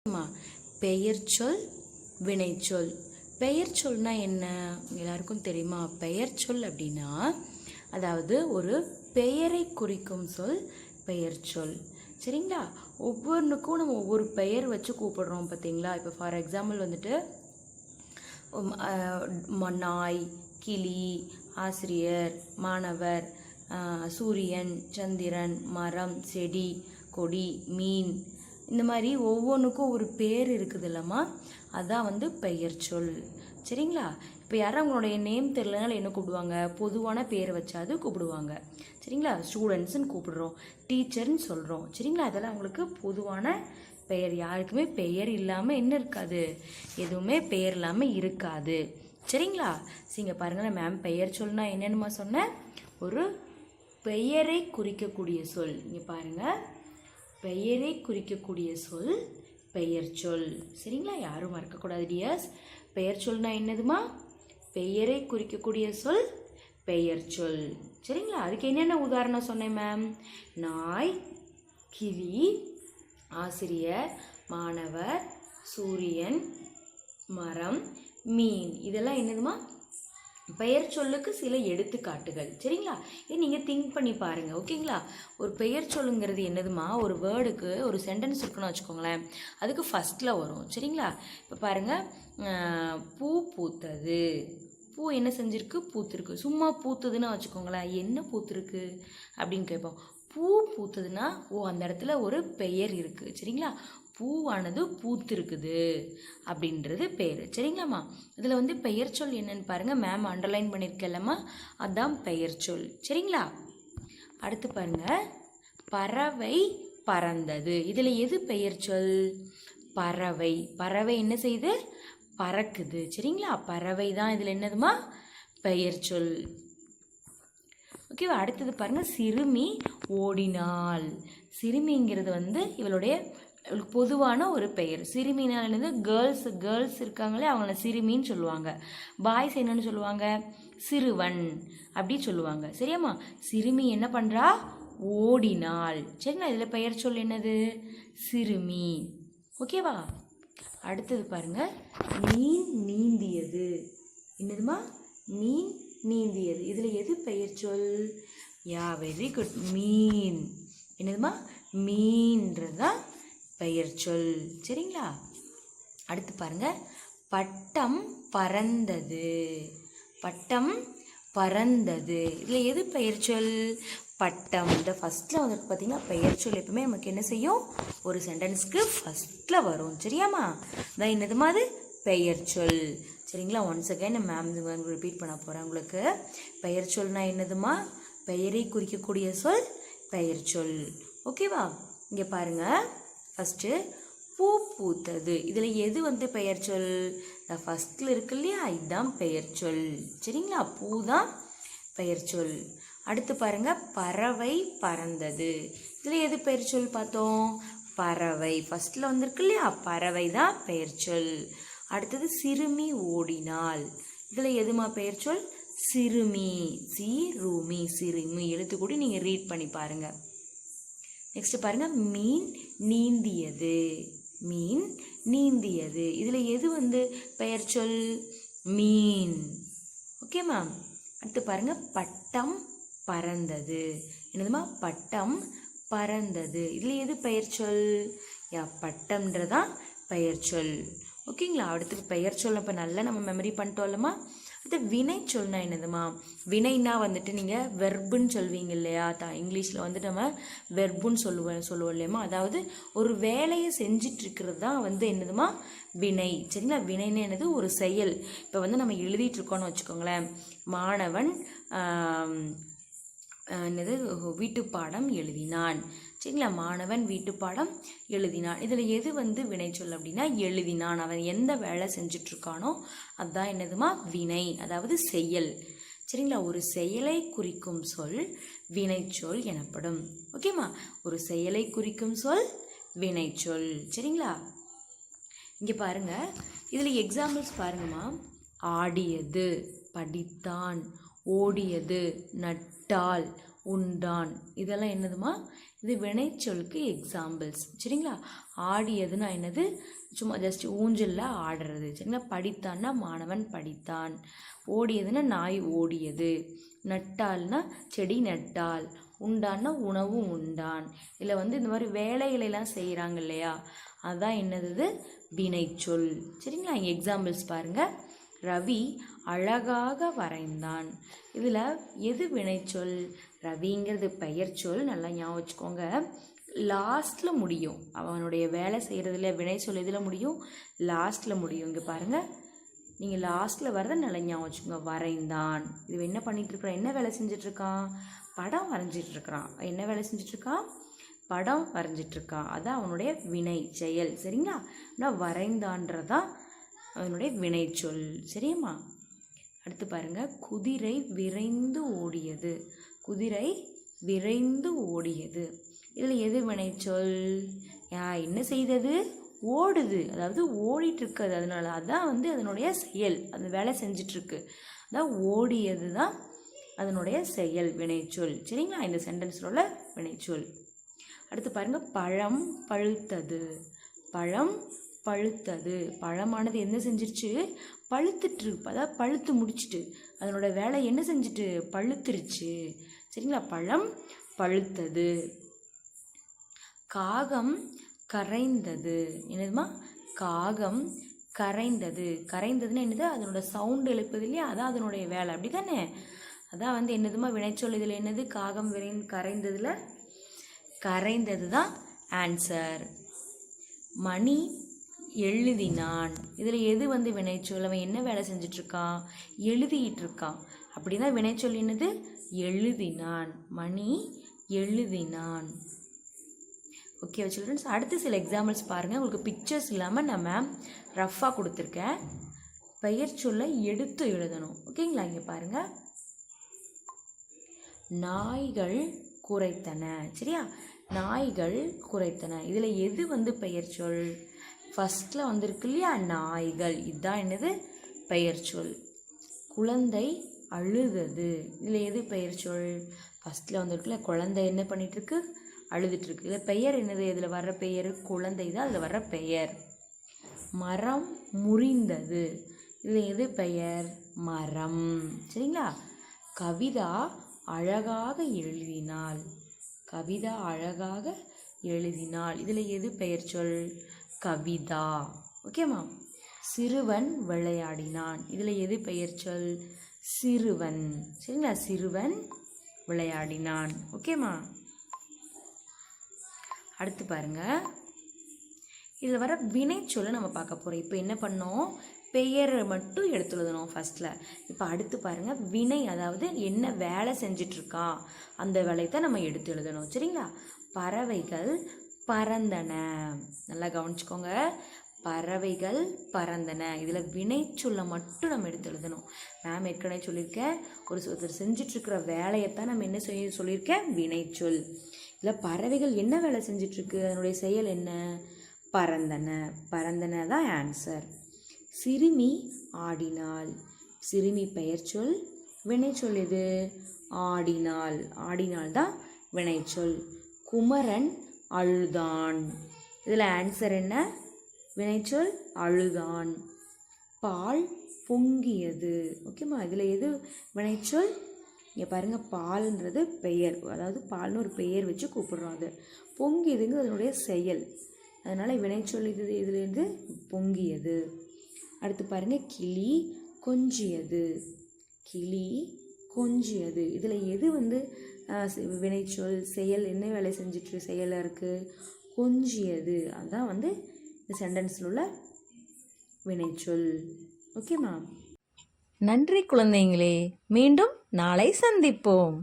பெயர்ச்சொல் வினைச்சொல். பெயர்ச்சொல்னா என்ன எல்லாருக்கும் தெரியுமா? பெயர்ச்சொல் அப்படின்னா அதாவது ஒரு பெயரை குறிக்கும் சொல் பெயர்ச்சொல். சரிங்களா? ஒவ்வொன்றுக்கும் நம்ம ஒவ்வொரு பெயர் வச்சு கூப்பிடுறோம் பார்த்தீங்களா? இப்போ ஃபார் எக்ஸாம்பிள் வந்துட்டு நாய், கிளி, ஆசிரியர், மாணவர், சூரியன், சந்திரன், மரம், செடி, கொடி, மீன், இந்த மாதிரி ஒவ்வொன்றுக்கும் ஒரு பேர் இருக்குது இல்லைம்மா, அதுதான் வந்து பெயர் சொல். சரிங்களா? இப்போ யாரும் அவங்களுடைய நேம் தெரியலனால என்ன கூப்பிடுவாங்க? பொதுவான பேர் வச்சாது கூப்பிடுவாங்க. சரிங்களா? ஸ்டூடெண்ட்ஸ்ன்னு கூப்பிடுறோம், டீச்சர்ன்னு சொல்கிறோம். சரிங்களா? அதெல்லாம் அவங்களுக்கு பொதுவான பெயர். யாருக்குமே பெயர் இல்லாமல் என்ன இருக்காது? எதுவுமே பெயர் இல்லாமல் இருக்காது. சரிங்களா? சரிங்க பாருங்கள், மேம் பெயர் சொல்னா என்னென்னமா சொன்னேன்? ஒரு பெயரை குறிக்கக்கூடிய சொல். இங்கே பாருங்கள், பெயரை குறிக்கக்கூடிய சொல் பெயர் சொல். சரிங்களா? யாரும் மறக்கக்கூடாது டியர்ஸ். பெயர் சொல்னா என்னதுமா? பெயரை குறிக்கக்கூடிய சொல் பெயர் சொல். சரிங்களா? அதுக்கு என்னென்ன உதாரணம் சொன்னேன் மேம்? நாய், கிளி, ஆசிரியர், மாணவர், சூரியன், மரம், மீன், இதெல்லாம் என்னதுமா? பெயர் சொல்லுக்கு சில எடுத்துக்காட்டுகள். சரிங்களா? இது நீங்கள் திங்க் பண்ணி பாருங்கள். ஓகேங்களா? ஒரு பெயர் சொல்லுங்கிறது என்னதுமா? ஒரு வேர்டுக்கு ஒரு சென்டென்ஸ் இருக்குன்னு வச்சுக்கோங்களேன், அதுக்கு ஃபஸ்ட்டில் வரும். சரிங்களா? இப்போ பாருங்கள், பூ பூத்தது. பூ என்ன செஞ்சுருக்கு? பூத்துருக்கு. சும்மா பூத்ததுன்னு வச்சுக்கோங்களேன், என்ன பூத்துருக்கு அப்படின்னு கேட்போம். பூ பூத்ததுன்னா அந்த இடத்துல ஒரு பெயர் இருக்குது. சரிங்களா? பூவானது பூத்திருக்குது அப்படின்றது பேர். சரிங்களாம்மா? இதில் வந்து பெயர் சொல் என்னன்னு பாருங்கள், மேம் அண்டர்லைன் பண்ணியிருக்கேன்லம்மா, அதுதான் பெயர் சொல். சரிங்களா? அடுத்து பாருங்கள், பறவை பறந்தது. இதில் எது பெயர் சொல்? பறவை. பறவை என்ன செய்யுது? பறக்குது. சரிங்களா? பறவை தான் இதில் என்னதுமா? பெயர் சொல். ஓகேவா? அடுத்தது பாருங்கள், சிறுமி ஓடினாள். சிறுமிங்கிறது வந்து இவளுடைய பொதுவான ஒரு பெயர். சிறுமினால் என்னது? கேர்ள்ஸ் இருக்காங்களே அவங்கள சிறுமின்னு சொல்லுவாங்க. பாய்ஸ் என்னன்னு சொல்லுவாங்க? சிறுவன் அப்படி சொல்லுவாங்க. சரியாம்மா? சிறுமி என்ன பண்ணுறா? ஓடினாள். சரிங்களா? இதில் பெயர் சொல் என்னது? சிறுமி. ஓகேவா? அடுத்தது பாருங்க, மீன் நீந்தியது. என்னதுமா? மீன் நீந்தியது. இதில் எது பெயர் சொல்? யா, வெரி குட், மீன். என்னதுமா? மீன்றதான் பெயர் சொல். சரிங்களா? அடுத்து பாருங்க, பட்டம் பறந்தது. பட்டம் பறந்தது. இதில் எது பெயர் சொல்? பட்டம். இந்த ஃபஸ்ட்டில் வந்துட்டு பார்த்தீங்கன்னா பெயர் சொல் எப்பவுமே நமக்கு என்ன செய்யும்? ஒரு சென்டென்ஸ்க்கு ஃபஸ்ட்டில் வரும். சரியாம்மா? இதான் என்னதுமா? அது பெயர் சொல். சரிங்களா? ஒன்ஸ் அகைன் மேம் ரிப்பீட் பண்ண போகிறேன் உங்களுக்கு. பெயர் சொல்னா என்னதுமா? பெயரை குறிக்கக்கூடிய சொல் பெயர் சொல். ஓகேவா? இங்கே பாருங்கள், ஃபஸ்ட்டு பூ பூத்தது. இதில் எது வந்து பெயர் சொல்? ஃபஸ்ட்டில் இருக்கு இல்லையா, இதுதான் பெயர் சொல். சரிங்களா? பூ தான் பெயர் சொல். அடுத்து பாருங்க, பறவை பறந்தது. இதில் எது பெயர் சொல் பார்த்தோம்? பறவை. ஃபஸ்ட்டில் வந்துருக்கு இல்லையா, பறவை தான் பெயர் சொல். அடுத்தது சிறுமி ஓடினாள். இதில் எதுமா பெயர் சொல்? சிறுமி. சிறுமி. சிறுமி எழுத்து கூடி நீங்கள் ரீட் பண்ணி பாருங்கள். நெக்ஸ்ட் பாருங்க, மீன் நீந்தியது. மீன் நீந்தியது. இதில் எது வந்து பெயர் சொல்? மீன். Okay ma'am? அடுத்து பாருங்க, பட்டம் பறந்தது. என்னதுமா? பட்டம் பறந்தது. இதில் எது பெயர் சொல்? யா, பட்டம்ன்றதான் பெயர் சொல். ஓகேங்களா? அடுத்து பெயர் சொல் அப்போ நல்லா நம்ம மெமரி பண்ணிட்டோம்லம்மா. அடுத்து வினை சொல்னா என்னதுமா? வினைனா வந்துட்டு நீங்கள் வெர்புன்னு சொல்வீங்க இல்லையா? இங்கிலீஷில் வந்துட்டு நம்ம வெர்புன்னு சொல்லுவோம் இல்லையம்மா? அதாவது ஒரு வேலையை செஞ்சிட்டு இருக்கிறது தான் வந்து என்னதுமா? வினை. சரிங்களா? வினைன்னு என்னது? ஒரு செயல். இப்போ வந்து நம்ம எழுதிட்டு இருக்கோம்னு வச்சுக்கோங்களேன், மாணவன் என்னது வீட்டுப்பாடம் எழுதினான். சரிங்களா? மாணவன் வீட்டுப்பாடம் எழுதினான். இதில் எது வந்து வினை சொல் அப்படின்னா எழுதினான். அவன் எந்த வேலை செஞ்சிட்ருக்கானோ அதுதான் என்னதுமா? வினை, அதாவது செயல். சரிங்களா? ஒரு செயலை குறிக்கும் சொல் வினைச்சொல் எனப்படும். ஓகேம்மா? ஒரு செயலை குறிக்கும் சொல் வினைச்சொல். சரிங்களா? இங்கே பாருங்க, இதில் எக்ஸாம்பிள்ஸ் பாருங்கம்மா. ஆடியது, படித்தான், ஓடியது, நட்டாள், உண்டான். இதெல்லாம் என்னதுமா? இது வினைச்சொலுக்கு எக்ஸாம்பிள்ஸ். சரிங்களா? ஆடியதுன்னா என்னது? சும்மா ஜஸ்ட் ஊஞ்சலில் ஆடுறது. சரிங்களா? படித்தான்னா மாணவன் படித்தான். ஓடியதுன்னா நாய் ஓடியது. நட்டால்னா செடி நட்டால். உண்டான்னா உணவு உண்டான். இதில் வந்து இந்த மாதிரி வேலைகளெல்லாம் செய்கிறாங்க இல்லையா, அதுதான் என்னது? வினைச்சொல். சரிங்களா? இங்கே எக்ஸாம்பிள்ஸ் பாருங்கள். ரவி அழகாக வரைந்தான். இதில் எது வினைச்சொல்? ரவிங்கிறது பெயர் சொல், நல்லா ஞாபகம் வச்சுக்கோங்க. லாஸ்ட்டில் முடியும். அவனுடைய வேலை செய்கிறதுல வினைச்சொல் எதில் முடியும்? லாஸ்ட்டில் முடியும். இங்கே பாருங்கள், நீங்கள் லாஸ்ட்டில் வரதை நல்லா ஞாபகம் வச்சுக்கோங்க. வரைந்தான். இது என்ன பண்ணிகிட்ருக்குறான்? என்ன வேலை செஞ்சிட்ருக்கான்? படம் வரைஞ்சிட்ருக்கிறான். என்ன வேலை செஞ்சிட்ருக்கான்? படம் வரைஞ்சிட்ருக்கான். அதான் அவனுடைய வினை செயல். சரிங்களா? ஆனால் வரைந்தான்றதான் அவனுடைய வினைச்சொல். சரியாம்மா? அடுத்து பாருங்கள். குதிரை விரைந்து ஓடியது. குதிரை விரைந்து ஓடியது. இதில் எது வினைச்சொல்? என்ன செய்தது? ஓடுது. அதாவது ஓடிட்டுருக்குது. அதனால அதான் வந்து அதனுடைய செயல். அந்த வேலை செஞ்சிட்ருக்கு. அதான் ஓடியது தான் அதனுடைய செயல், வினைச்சொல். சரிங்களா? இந்த சென்டென்ஸில் உள்ள வினைச்சொல். அடுத்து பாருங்கள். பழம் பழுத்தது. பழம் பழுத்தது. பழமானது என்ன செஞ்சிருச்சு? பழுத்துட்ருக்கு. அதாவது பழுத்து முடிச்சுட்டு அதனோட வேலை என்ன செஞ்சுட்டு? பழுத்துருச்சு. சரிங்களா? பழம் பழுத்தது. காகம் கரைந்தது. என்னதுமா? காகம் கரைந்தது. கரைந்ததுன்னு என்னது? அதனோட சவுண்டு எழுப்புது இல்லையா, அதான் அதனுடைய வேலை. அப்படி தானே? அதான் வந்து என்னதுமா வினைச்சொல். இதில் என்னது? காகம் கரைந்ததில் கரைந்தது தான் ஆன்சர். மணி எழுதினான். இதில் எது வந்து வினைச்சொல்? அவன் என்ன வேலை செஞ்சிட்ருக்கான்? எழுதிட்டு இருக்கான். அப்படின்னா வினைச்சொல் என்னது? எழுதினான். மணி எழுதினான். ஓகே சில்ட்ரன்ஸ், அடுத்து சில எக்ஸாம்பிள்ஸ் பாருங்கள். உங்களுக்கு பிக்சர்ஸ் இல்லாமல் நான் ரஃப்பாக கொடுத்துருக்கேன். பெயர் சொல்லை எடுத்து எழுதணும். ஓகேங்களா? இங்கே பாருங்கள். நாய்கள் குரைத்தன. சரியா? நாய்கள் குரைத்தன. இதில் எது வந்து பெயர் சொல்? ஃபஸ்ட்டில் வந்திருக்கு இல்லையா, நாய்கள். இதுதான் என்னது? பெயர் சொல். குழந்தை அழுதது. இதில் எது பெயர் சொல்? ஃபஸ்ட்டில் வந்திருக்குல்ல, குழந்தை என்ன பண்ணிகிட்ருக்கு? அழுதுட்டுருக்கு. இதில் பெயர் என்னது? இதில் வர்ற பெயர் குழந்தை தான். அதில் வர்ற பெயர். மரம் முறிந்தது. இதில் எது பெயர்? மரம். சரிங்களா? கவிதா அழகாக எழுதினாள். கவிதா அழகாக எழுதினாள். இதில் எது பெயர் சொல்? கவிதா. ஓகேம்மா? சிறுவன் விளையாடினான். இதில் எது பெயர் சொல்? சிறுவன். சரிங்களா? சிறுவன் விளையாடினான். ஓகேம்மா? அடுத்து பாருங்க. இதில் வர வினைச்சொல்லை நம்ம பார்க்க போகிறோம். இப்போ என்ன பண்ணோம்? பெயரை மட்டும் எடுத்து எழுதணும் ஃபஸ்ட்டில். இப்போ அடுத்து பாருங்கள். வினை, அதாவது என்ன வேலை செஞ்சிட்ருக்கான் அந்த வேலையை தான் நம்ம எடுத்து எழுதணும். சரிங்களா? பறவைகள் பறந்தன. நல்லா கவனிச்சுக்கோங்க. பறவைகள் பறந்தன. இதில் வினைச்சொல்லை மட்டும் நம்ம எடுத்து எழுதணும். மேம் ஏற்கனவே சொல்லியிருக்கேன், ஒருத்தர் செஞ்சிட்ருக்கிற வேலையைத்தான் நம்ம என்ன சொல்லியிருக்கேன்? வினைச்சொல். இதில் பறவைகள் என்ன வேலை செஞ்சிட்ருக்கு? அதனுடைய செயல் என்ன? பறந்தன. பறந்தன தான் ஆன்சர். சிறுமி ஆடினாள். சிறுமி பெயர் சொல். வினைச்சொல் எது? ஆடினாள். ஆடினாள் தான் வினைச்சொல். குமரன் அழுதான். இதில் ஆன்சர் என்ன? வினைச்சொல் அழுதான். பால் பொங்கியது. ஓகேம்மா? இதில் எது வினைச்சொல்? இங்கே பாருங்கள், பால்ன்றது பெயர், அதாவது பால்னு ஒரு பெயர் வச்சு கூப்பிடுறோம். அது பொங்கியதுங்க அதனுடைய செயல். அதனால் வினைச்சொல் இது. இதுலேருந்து பொங்கியது. அடுத்து பாருங்கள். கிளி கொஞ்சியது. கிளி கொஞ்சியது. இதில் எது வந்து வினைச்சொல்? செயல் என்ன வேலை செஞ்சிட்டு செயலாக இருக்குது? கொஞ்சியது. அதுதான் வந்து இந்த சென்டென்ஸில் உள்ள வினைச்சொல். ஓகேம்மா? நன்றி குழந்தைங்களே. மீண்டும் நாளை சந்திப்போம்.